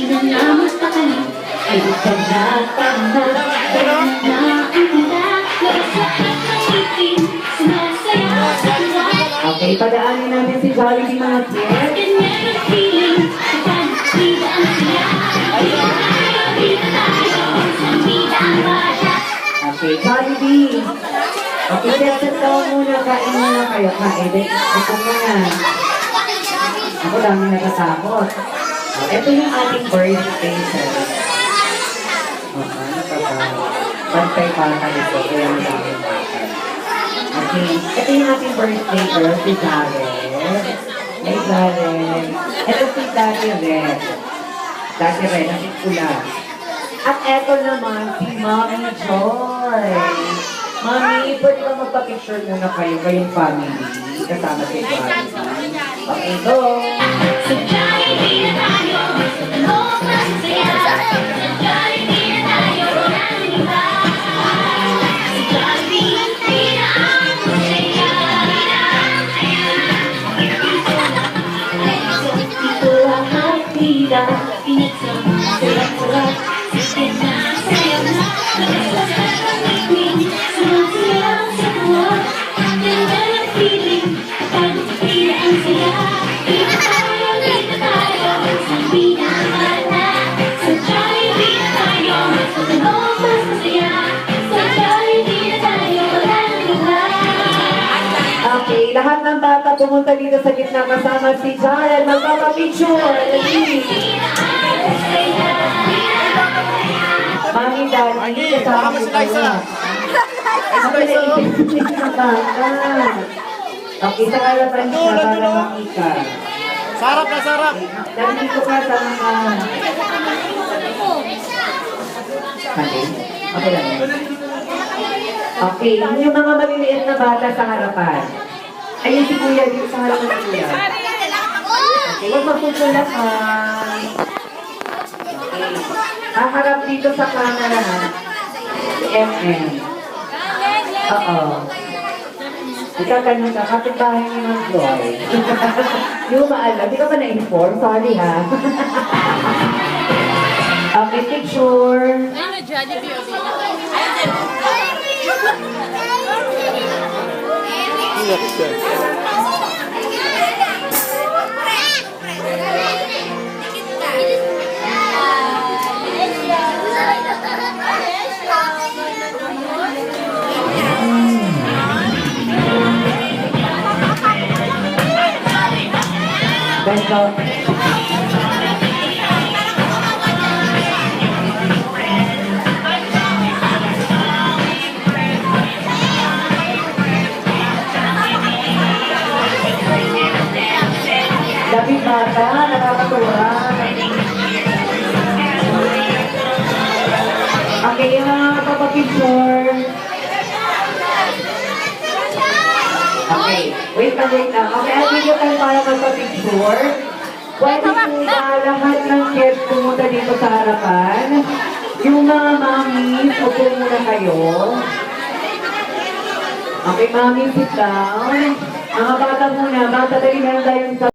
Ay kaganda-tanda, na ang ganda, lakas-lakas ng ngipin, sumasaya sa tuwa. Okay, padaanin natin si Jollibee mga kids. Ganyan ang feeling, kapag bida ang siya. Bida tayo, sa bida ang bata. Okay, Jollibee. Okay, set daw muna, kain muna kayo. Kain, ito muna. Ako dami natatakot. Ito yung ating birthday service. Pantay bata ito, kaya madaming bata. Okay, ito yung ating birthday girl, si Jared. Hey, Jared. Ito si Daddy Red. Daddy Red, ang pula. At ito naman, si Mommy Joy. Mommy, pwede ba magpa-picture muna kayo, kayong family? Kasama si Jared. Okay, go! Sa Jollibee na tayo, sa talong masasaya. Sa Jollibee na tayo, walang iba. Sa Jollibee, bida ang masaya. Bida ang saya. Dito lahat bida, pinagsama, sarap-sarap. Sige na, sayo na, lakas-lakas ng ngipin, sumasayaw sa tuwa. Ganda ng feeling, kapag bida ang saya. Bida tayo, sa bida ang bata. Sa Jollibee na tayo, sa talong mas masaya. Sa Jollibee na tayo, walang iba. Okay, lahat ng bata pumunta dito sa gitna kasama si Jared. Magpapapicture! Mami, Daddy, kasama si Liza. Ako na ipisip ng bata. Okay, sa kalapan siya para makita. Sarap na sarap! Nandito ka sa mga... Okay, okay lang. Okay, yung mga maliliit na bata sa harapan. Ayun si Kuya dito sa harapan ng Kuya. Okay, huwag magpupulakan. Okay. Haharap dito sa camera si MM. Oo. Ikaw ganun ka, kapitbahay ni Ma'am Joy. Di mo maalam, di ka ba na-inform? Sorry ha. Okay, picture. Ano, Jollibee o Let's go. Dapat bata, nakakatuwa. Okay, yung mga papapicture. Okay, wait lang. Okay, I'll give you time para magpa-picture. Pwede po ba lahat ng kids pumunta dito sa harapan? Yung mga mommies, upo muna kayo. Okay, mommy, sit down. Mga bata muna, bata dali meron tayong